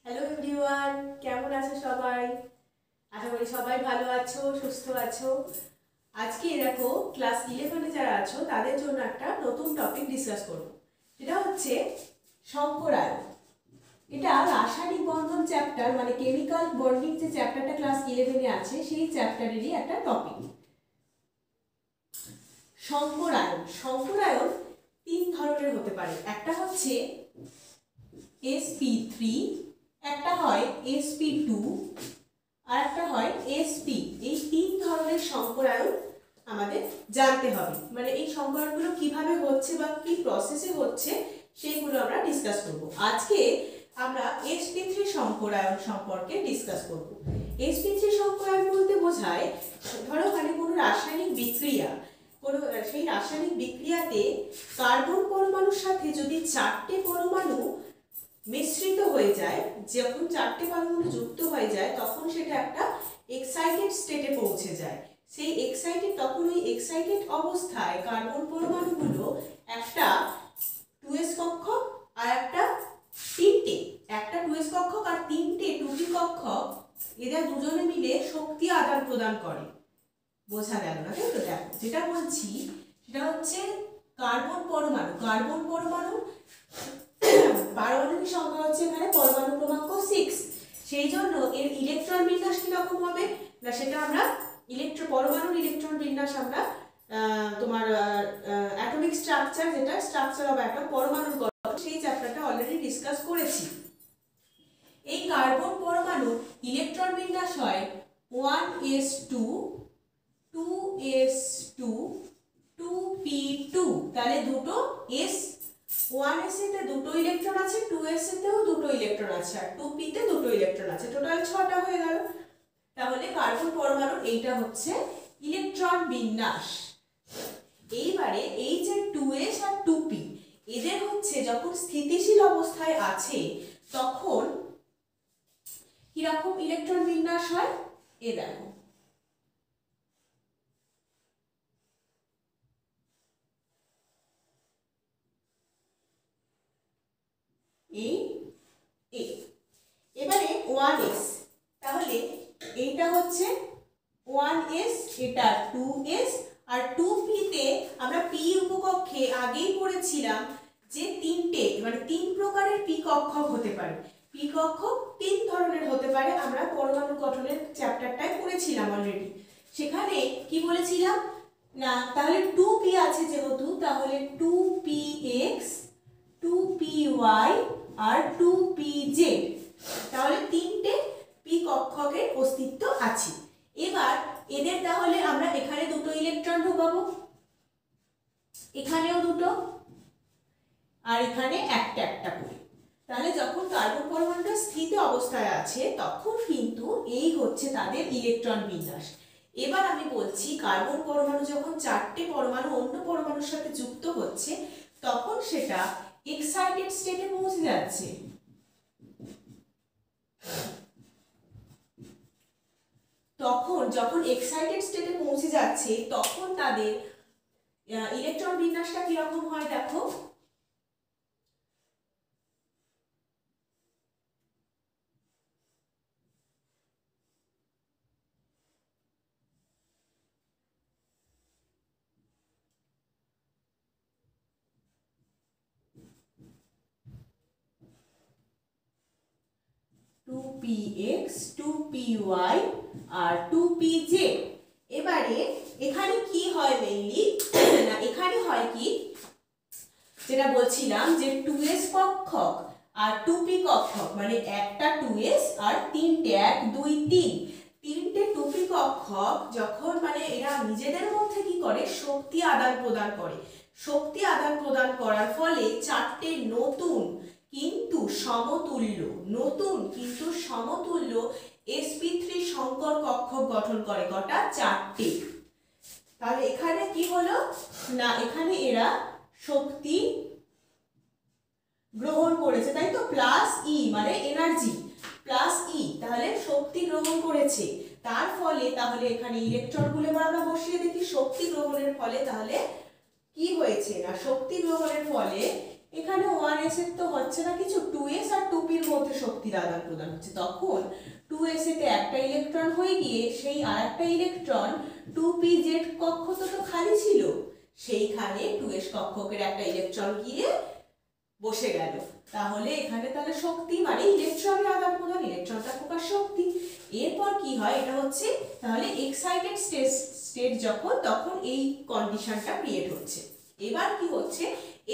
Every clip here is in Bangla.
হ্যালো এভরিওয়ান, কেমন আছো সবাই? আশা করি সবাই ভালো আছো, সুস্থ আছো। আজকে দেখো ক্লাস 11-এ যারা আছো তাদের জন্য একটা নতুন টপিক ডিসকাস করব। সেটা হচ্ছে সংকরায়ন। এটা রাসায়নিক বন্ধন চ্যাপ্টার, মানে কেমিক্যাল বন্ডিং যে চ্যাপ্টারটা ক্লাস 11-এ আছে সেই চ্যাপ্টারেরই একটা টপিক। সংকরায়ন সংকরায়ন তিন ধরনের হতে পারে। একটা হচ্ছে sp3, একটা হয় sp2 আর একটা হয় sp। এই তিন ধরনের সংকরায়ন আমাদের জানতে হবে, মানে এই সংকরায়নগুলো কিভাবে হচ্ছে বা কি প্রসেসে হচ্ছে সেইগুলো আমরা ডিসকাস করব। আজকে আমরা sp3 সংকরায়ন সম্পর্কে ডিসকাস করব। sp3 সংকরায়ন বলতে বোঝায়, ধরো মানে কোনো রাসায়নিক বিক্রিয়া, কোনো সেই রাসায়নিক বিক্রিয়াতে কার্বন পরমাণুর সাথে যদি চারটে পরমাণু মিশ্রিত হয়ে যায়, যখন চারটে পরমাণু যুক্ত হয়ে যায় তখন সেটা একটা এক্সাইটেড স্টেটে পৌঁছে যায়। সেই এক্সাইটেড, তখন ওই এক্সাইটেড অবস্থায় কার্বন পরমাণুগুলো একটা 2s কক্ষক আর একটা একটা 2s কক্ষক আর তিনটে 2p কক্ষক, এরা দুজনে মিলে শক্তি আদান প্রদান করে। বোঝা গেল না? তাই তো? দেখো যেটা বলছি সেটা হচ্ছে কার্বন পরমাণু পারমাণবিক সংখ্যা হচ্ছে এখানে পরমাণু ক্রমাঙ্ক 6। সেই জন্য এর ইলেকট্রন বিন্যাস কি রকম হবে না, সেটা আমরা পরমাণুর ইলেকট্রন বিন্যাস আমরা তোমার অ্যাটমিক স্ট্রাকচার, যেটা স্ট্রাকচার অফ অ্যাটম, পরমাণুর গঠন, সেই চ্যাপ্টারটা অলরেডি ডিসকাস করেছি। এই কার্বন পরমাণু ইলেকট্রন বিন্যাস হয় 1s2 2s2 2p2। তাহলে দুটো s, 1s তে দুটো ইলেকট্রন আছে, 2s তেও দুটো ইলেকট্রন আছে, আর 2p তে দুটো ইলেকট্রন আছে, টোটাল 6টা হয়ে গেল। তাহলে কার্বন পরমাণুর এইটা হচ্ছে ইলেকট্রন বিন্যাস। এইবারে এই যে 2s আর 2p, এদের হচ্ছে যখন স্থিতিশীল অবস্থায় আছে তখন কিরকম ইলেকট্রন বিন্যাস হয়, এ দেখো। এবারে 1s, তাহলে এইটা হচ্ছে 1s, এটা 2s, আর 2p তে আমরা p উপকক্ষে আগেই পড়েছিলাম যে তিনটে, মানে তিন প্রকারের p কক্ষক হতে পারে। p কক্ষক তিন ধরনের হতে পারে, আমরা পরমাণু গঠনের চ্যাপ্টারটায় পড়েছিলাম অলরেডি। সেখানে কি বলেছিলাম না, তাহলে 2p আছে যেহেতু, তাহলে 2px 2py আর 2pz, তাহলে তিনটে p কক্ষকের অস্তিত্ব আছে। এবার এদের তাহলে আমরা এখানে দুটো ইলেকট্রন ঢোকাবো, এখানেও দুটো, আর এখানে একটা একটা করে। তাহলে যখন কার্বন পরমাণুটা স্থিত অবস্থায় আছে তখন কিন্তু এই হচ্ছে তাদের ইলেকট্রন বিন্যাস। এবার আমি বলছি কার্বন পরমাণু যখন চারটে পরমাণু অন্য পরমাণুর সাথে যুক্ত হচ্ছে তখন সেটা এক্সাইটেড স্টেটে পৌঁছে যাচ্ছে। তখন যখন এক্সাইটেড স্টেটে পৌঁছে যাচ্ছে তখন তাদের ইলেকট্রন বিন্যাসটা কিরকম হয় দেখো। টু পি এক্স 2py আর 2pz। এবারে এখানে কি হয় মেইনলি না, এখানে হয় কি, যেটা বলছিলাম যে 2s কক্ষক আর 2p কক্ষক, মানে একটা 2s আর তিনটে 1 2 3 তিনটে 2p কক্ষক যখন মানে এরা নিজেদের মধ্যে কি করে, শক্তি আদান প্রদান করে। শক্তি আদান প্রদান করার ফলে চারটে নতুন কিন্তু সমতুল্য sp3 সংকর কক্ষক গঠন করে। কটা? চারটে। তাহলে এখানে কি হলো না, এখানে এরা শক্তি গ্রহণ করেছে, তাই তো, প্লাস ই মানে এনার্জি, প্লাস ই, তাহলে শক্তি গ্রহণ করেছে। তার ফলে তাহলে এখানে ইলেকট্রনগুলো আমরা বসিয়ে দেখি শক্তি গ্রহণের ফলে তাহলে কি হয়েছে না, শক্তি গ্রহণের ফলে এখানে 1s এর তো হচ্ছে না কিছু, 2s আর 2p এর মধ্যে শক্তি শক্তিটা আদান প্রদান হচ্ছে, তখন 2s তে একটা ইলেকট্রন হয়ে গিয়ে সেই আরেকটা ইলেকট্রন 2pz কক্ষ তো খালি ছিল, সেইখানে 2s কক্ষকের একটা ইলেকট্রন গিয়ে বসে গেল। তাহলে এখানে তাহলে শক্তি মানে ইলেকট্রনের আদান প্রদান, ইলেকট্রনটা প্রকাশ শক্তি। এরপর কি হয়, এটা হচ্ছে তাহলে এক্সাইটেড স্টেট যখন, তখন এই কন্ডিশনটা ক্রিয়েট হচ্ছে। এবার কি হচ্ছে,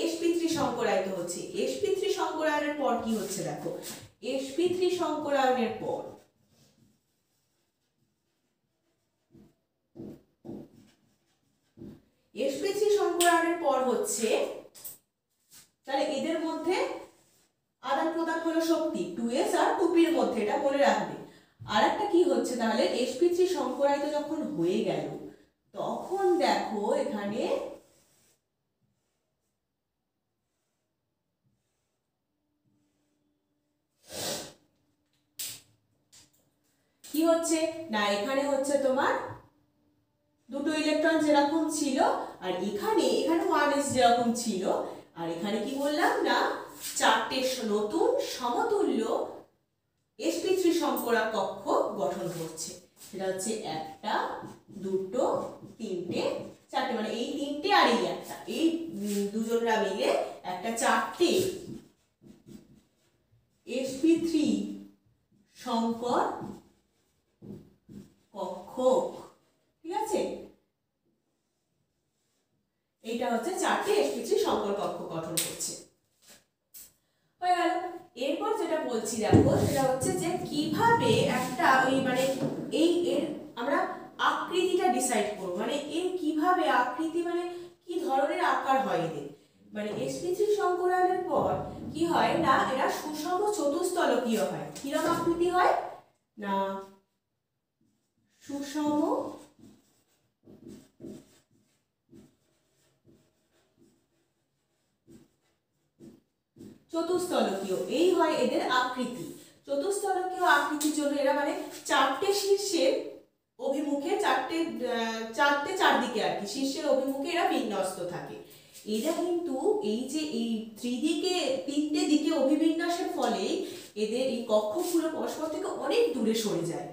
sp3 সংকরায়িত হচ্ছে। sp3 সংকরায়নের পর কি হচ্ছে দেখো, sp3 সংকরায়নের পর sp3 সংকরায়নের পর হচ্ছে তাহলে এদের মধ্যে আদান প্রদান হলো শক্তি 2s আর 2p এর মধ্যে, এটা মনে রাখবে। আর একটা কি হচ্ছে, তাহলে sp3 সংকরায়িত যখন হয়ে গেল তখন দেখো এখানে কি হচ্ছে না, এখানে হচ্ছে তোমার দুটো ইলেকট্রন যেরকম ছিল, আর এখানে 1s যেরকম ছিল, আর এখানে কি বললাম না, চারটে নতুন সমতুল্য sp3 সংকরা কক্ষ গঠন করছে। সেটা হচ্ছে একটা, দুটো, তিনটে, চারটে, মানে এই তিনটে আর এই একটা, এই দুজনরা মিলে একটা চারটে sp3 সংকর কক্ষ, ঠিক আছে, এইটা হচ্ছে চারটে sp3 সংকর কক্ষ গঠন করছে। হয়ে গেল। এরপর যেটা বলছি দেখো, সেটা হচ্ছে যে কিভাবে একটা ওই মানে এই এর আমরা আকৃতিটা ডিসাইড করব, মানে এর কিভাবে আকৃতি, মানে কি ধরনের আকার হয় এদের, মানে sp3 সংকরায়নের পর কি হয় না, এরা সুষম চতুস্তলকীয় হয়। কিরকম আকৃতি হয় না, সুষম চতুস্তলকীয়, এই হয় এদের আকৃতি। চতুস্তলকীয় আকৃতির জন্য এরা মানে চারটে শীর্ষের অভিমুখে, চারটে চারদিকে আর কি শীর্ষের অভিমুখে এরা বিন্যস্ত থাকে। এরা কিন্তু এই যে এই ত্রিদিকে তিনটে দিকে অভিবিন্যাসের ফলে এদের এই কক্ষগুলো পরস্পর থেকে অনেক দূরে সরে যায়।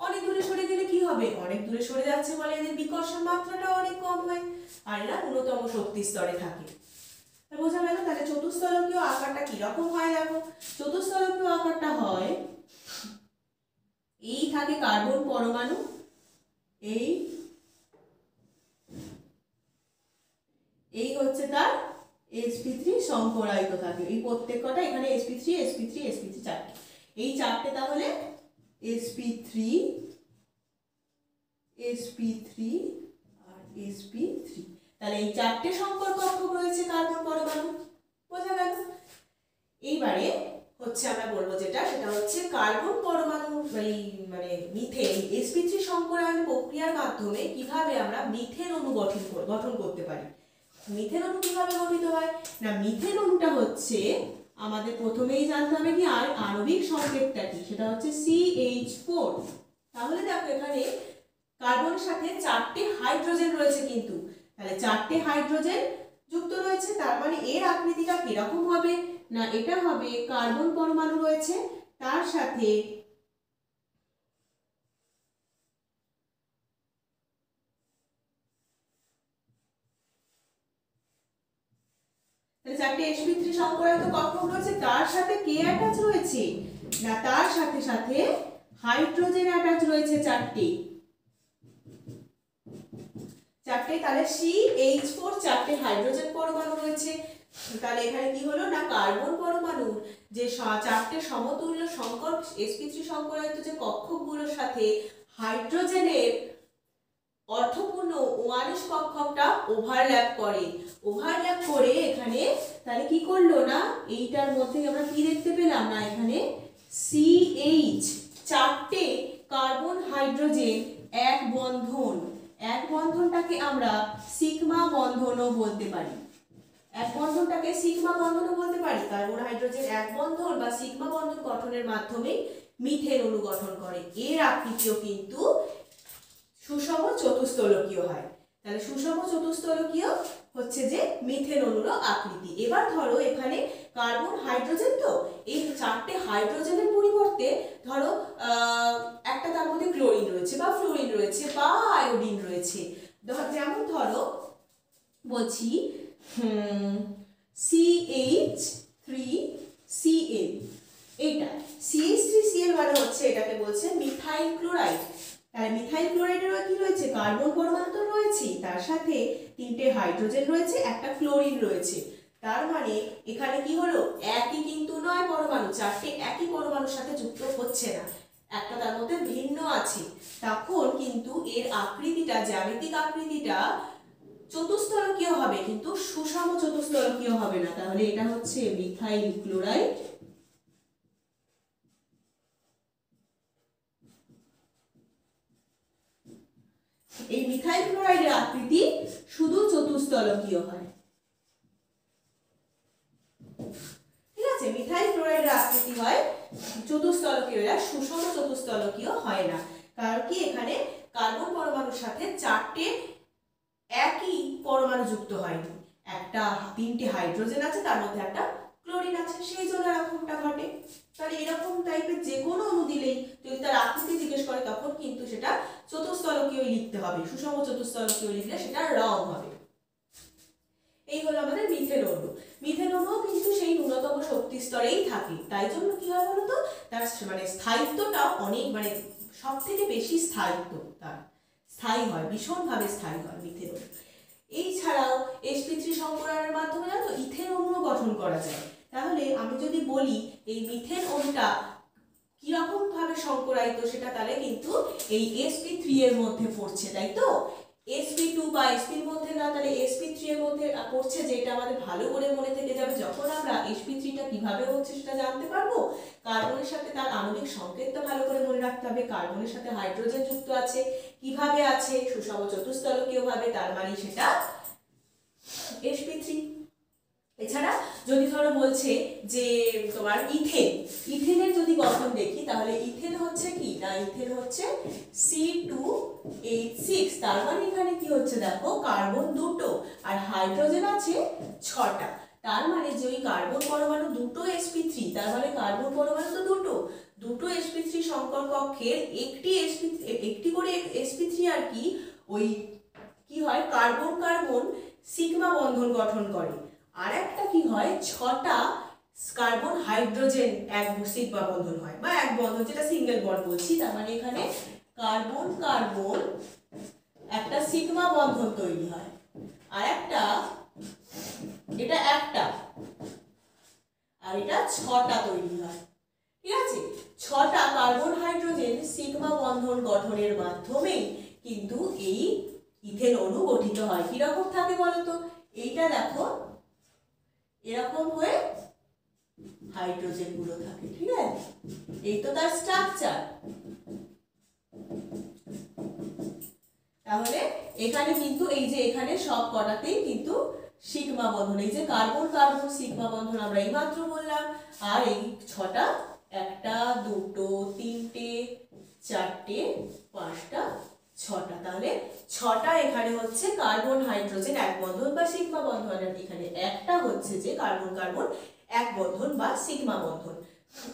অনেক দূরে সরে গেলে কি হবে, অনেক দূরে সরে যাচ্ছে বলে এদের বিকর্ষণ মাত্রাটা অনেক কম হয়, আর এরা ন্যূনতম শক্তি স্তরে থাকে। বোঝা গেল। তাহলে চতুস্তলকীয় আকারটা কিরকম হয় দেখো, চতুস্তলকীয় আকারটা হয় এই থাকে কার্বন পরমাণু, এই হচ্ছে তার sp3 সংকরায়িত থাকে, এই প্রত্যেক কটা এখানে sp3 চারটে, এই চারটে তাহলে sp3 আর sp3, তাহলে এই চারটে সংকর কক্ষ রয়েছে কার্বন পরমাণু। বোঝা গেল। এইবারে হচ্ছে আমরা বলবো যেটা, সেটা হচ্ছে কার্বন পরমাণু মানে মিথেন sp3 সংকরায়ন প্রক্রিয়ার মাধ্যমে কিভাবে আমরা মিথেন অণু গঠন করতে পারি। মিথেন অণু কিভাবে গঠিত হয় না, মিথেন অণুটা হচ্ছে আমাদের প্রথমেই জানতে হবে কি আর আণবিক সংকেতটা কি, সেটা হচ্ছে CH4। তাহলে দেখো এখানে কার্বনের সাথে চারটে হাইড্রোজেন রয়েছে, কিন্তু তাহলে চারটে হাইড্রোজেন যুক্ত রয়েছে, তার মানে এর আকৃতিটা কিরকম হবে না, এটা হবে কার্বন পরমাণু রয়েছে, তার সাথে চারটে sp3 সংকরায়িত কক্ষ রয়েছে, তার সাথে কে অ্যাটাচ রয়েছে না, তার সাথে সাথে হাইড্রোজেন অ্যাটাচ রয়েছে চারটে, তাহলে CH4 চারটে হাইড্রোজেন পরমাণু রয়েছে। তাহলে এখানে কি হলো না, কার্বন পরমাণুর যে চারটে সমতুল্য সংকর sp3 সংকরায়িত যে কক্ষগুলোর সাথে হাইড্রোজেনের অর্থপূর্ণ 1s কক্ষকটা ওভারল্যাপ করে এখানে, তাহলে কি করলো না, এইটার মধ্যে আমরা কি দেখতে পেলাম না, এখানে CH চারটে কার্বন হাইড্রোজেন এক বন্ধনটাকে আমরা সিগমা বন্ধনও বলতে পারি, কার্বন হাইড্রোজেন এক বন্ধন বা সিগমা বন্ধন গঠনের মাধ্যমে মিথেন অণু গঠন করে। এর আকৃতিও কিন্তু সুষম চতুস্তলকীয় হয়। তাহলে সুষম চতুস্তলকীয় হচ্ছে যে মিথেন অণুর আকৃতি। এবার ধরো এখানে কার্বন হাইড্রোজেন, তো এই চারটে হাইড্রোজেনের পরিবর্তে মধ্যে ধরো একটা তার মধ্যে ক্লোরিন রয়েছে বা ফ্লোরিন রয়েছে বা আয়োডিন রয়েছে, যেমন ধরো বলছি CH3Cl, এইটা CH3Cl মানে হচ্ছে এটাকে বলছে মিথাইল ক্লোরাইড। তাহলে মিথাইল ক্লোরাইডের কি রয়েছে, কার্বন পরমাণু তো রয়েছে, তার সাথে 3টে হাইড্রোজেন রয়েছে, একটা ক্লোরিন রয়েছে। তার মানে এখানে কি হলো, একই কিন্তু নয় পরমাণু, 4টে একই পরমাণুর সাথে যুক্ত হচ্ছে না, একটা তার মধ্যে ভিন্ন আছে। তখন কিন্তু এর আকৃতিটা, জ্যামিতিক আকৃতিটা চতুস্তলকীয় হবে, কিন্তু সুষম চতুস্তলকীয় হবে না। তাহলে এটা হচ্ছে মিথাইল ক্লোরাইড। এই মিথাইল ক্লোরাইডের আকৃতি শুধু চতুস্তলকীয় হয়, ঠিক আছে? মিথাইল ক্লোরাইডের আকৃতি হয় চতুস্তলকীয়, এরা সুষম চতুস্তলকীয় হয় না। কারণ কি, এখানে কার্বন পরমাণুর সাথে 4টে একই পরমাণু যুক্ত হয়নি, একটা 3টে হাইড্রোজেন আছে, তার মধ্যে একটা ক্লোরিন আছে, সেই জন্য এরকমটা ঘটে। তাহলে এরকম টাইপের যে কোনো অণু দিলেই যদি তার আকৃতি জিজ্ঞেস করে, তখন কিন্তু সেটা চতুস্তলকীয় লিখতে হবে, সুষম চতুস্তলকীয় লিখলে সেটা রং হবে। এই হলো আমাদের মিথেন অণু। মিথেন অণুও কিন্তু সেই ন্যূনতম শক্তি স্তরেই থাকে, তাই জন্য কি হয় বলতো, তার মানে স্থায়িত্বটা অনেক, মানে সব থেকে বেশি স্থায়িত্ব তার, স্থায়ী হয়, ভীষণভাবে স্থায়ী হয় মিথেন অণু। এই ছাড়াও sp3 সংকরণের মাধ্যমে জানো ইথেন অণুও গঠন করা যায়। তাহলে আমি যদি বলি এই মিথেন অণুটা কিরকম ভাবে সংকরায়িত, সেটা তাহলে কিন্তু এই sp3 এর মধ্যে পড়ছে, তাই তো? sp2 বা sp এর মধ্যে না, তাহলে sp3 এর মধ্যে পড়ছে, যেটা আমাদের ভালো করে মনে থেকে যাবে। যখন আমরা sp3টা কিভাবে হচ্ছে সেটা জানতে পারবো, কার্বনের সাথে তার আণবিক সংকেতটা ভালো করে মনে রাখতে হবে, কার্বনের সাথে হাইড্রোজেন যুক্ত আছে, কিভাবে আছে, সুষম চতুস্তলকীয় ভাবে, তার মানে সেটা sp3। এছাড়া যদি ধরো বলছে যে তোমার ইথেনের যদি গঠন দেখি, তাহলে ইথেন হচ্ছে কি না, ইথেন হচ্ছে C2H6, তার মানে এখানে কি হচ্ছে দেখো, কার্বন দুটো আর হাইড্রোজেন আছে 6টা। তার মানে যে ওই কার্বন পরমাণু দুটো sp3, তার মানে কার্বন পরমাণু তো দুটো sp3 সংকর কক্ষের একটি করে sp3 আর কি, ওই কি হয়, কার্বন কার্বন সিগমা বন্ধন গঠন করে। আর একটা কি হয়, 6টা কার্বন হাইড্রোজেন এক সিগমা বন্ধন হয়, বা এক বন্ধন, যেটা সিঙ্গেল বন্ড বলছি। তার মানে এখানে কার্বন কার্বন একটা সিগমা বন্ধন তৈরি হয়, আর একটা, এটা একটা, আর এটা 6টা তৈরি হয়, ঠিক আছে? 6টা কার্বন হাইড্রোজেন সিগমা বন্ধন গঠনের মাধ্যমে কিন্তু এই ইথেন অণু গঠিত হয়। কিরকম থাকে বলতো, এইটা দেখো এরকম হয়ে হাইড্রোজেন গুলো থাকে, ঠিক আছে? এই তো তার স্ট্রাকচার। তাহলে এখানে কিন্তু এই যে এখানে সব কটাতেই কিন্তু সিগমা বন্ধন, এই যে কার্বন কার্বন সিগমা বন্ধন আমরা এইমাত্র বললাম। আর এই 6টা, 1টা 2টো 3টে 4টে 5টা 6টা, তাহলে 6টা এখানে হচ্ছে কার্বন হাইড্রোজেন এক বন্ধন বা সিগমা বন্ধন, আর এখানে একটা হচ্ছে যে কার্বন কার্বন এক বন্ধন বা সিগমা বন্ধন।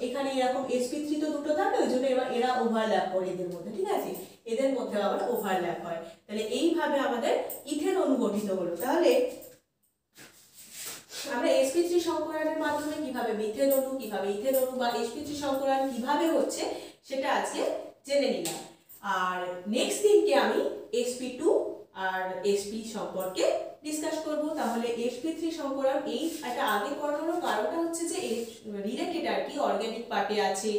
এখানে এরকম sp3 তো দুটো থাকে, ওই জন্য এবার এরা ওভারল্যাপ করে এদের মধ্যে, ঠিক আছে? এদের মধ্যে আবার ওভারল্যাপ হয়। তাহলে এইভাবে আমাদের ইথেন অণু গঠিত হলো। তাহলে আমরা sp3 সংকরণের মাধ্যমে কিভাবে মিথেন অণু, কিভাবে ইথেন অণু বা sp3 সংকরণ কিভাবে হচ্ছে সেটা আজকে জেনে নিলাম। আর নেক্সট দিনকে আমি sp2 আর sp সম্পর্কে ডিসকাস করব। তাহলে sp3 সংকরণ এই একটা আগে পড়ানোর কারণটা হচ্ছে যে রিলেটেড আর কি, অর্গানিক পার্টে আছে,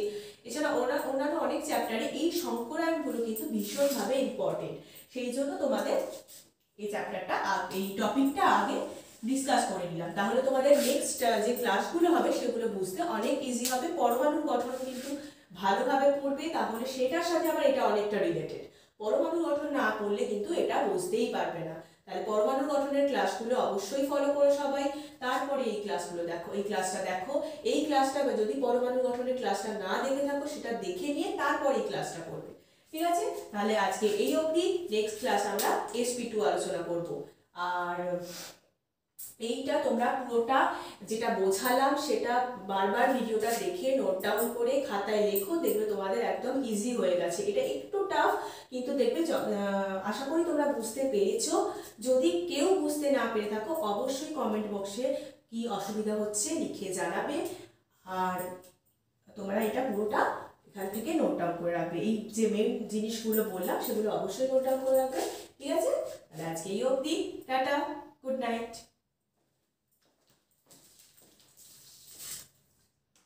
এছাড়া অন্যান্য অনেক চ্যাপ্টারে এই সংকরণগুলো কিন্তু ভীষণভাবে ইম্পর্টেন্ট। সেই জন্য তোমাদের এই চ্যাপ্টারটা, এই টপিকটা আগে ডিসকাস করে নিলাম। তাহলে তোমাদের নেক্সট যে ক্লাসগুলো হবে সেগুলো বুঝতে অনেক ইজি হবে। পরমাণুর গঠন কিন্তু ভালোভাবে পড়বে, তাহলে সেটার সাথে আবার এটা অনেকটা রিলেটেড। পরমাণু গঠন না পড়লে কিন্তু এটা বুঝতেই পারবে না। তাহলে পরমাণু গঠনের ক্লাসগুলো অবশ্যই ফলো করো সবাই। তারপরে এই ক্লাসগুলো দেখো, এই ক্লাসটা দেখো, এই ক্লাসটা যদি পরমাণু গঠনের ক্লাসটা না দেখে থাকো সেটা দেখে নিয়ে তারপর এই ক্লাসটা করবে, ঠিক আছে? তাহলে আজকে এই অবধি। নেক্সট ক্লাস আমরা sp2 আলোচনা করব। আর এইটা তোমরা পুরোটা যেটা বোঝালাম সেটা বারবার ভিডিওটা দেখে নোট ডাউন করে খাতায় লেখো, দেখবে তোমাদের একদম ইজি হয়ে গেছে। এটা একটু টাফ, কিন্তু দেখবে আশা করি তোমরা বুঝতে পেরেছো। যদি কেউ বুঝতে না পেরে থাকো অবশ্যই কমেন্ট বক্সে কি অসুবিধা হচ্ছে লিখে জানাবে। আর তোমরা এটা পুরোটা এখান থেকে নোট ডাউন করে রাখবে, এই যে মেন জিনিসগুলো বললাম সেগুলো অবশ্যই নোট ডাউন করে রাখবে। ঠিক আছে, তাহলে আজকে এই অবধি, টাটা, গুড নাইট।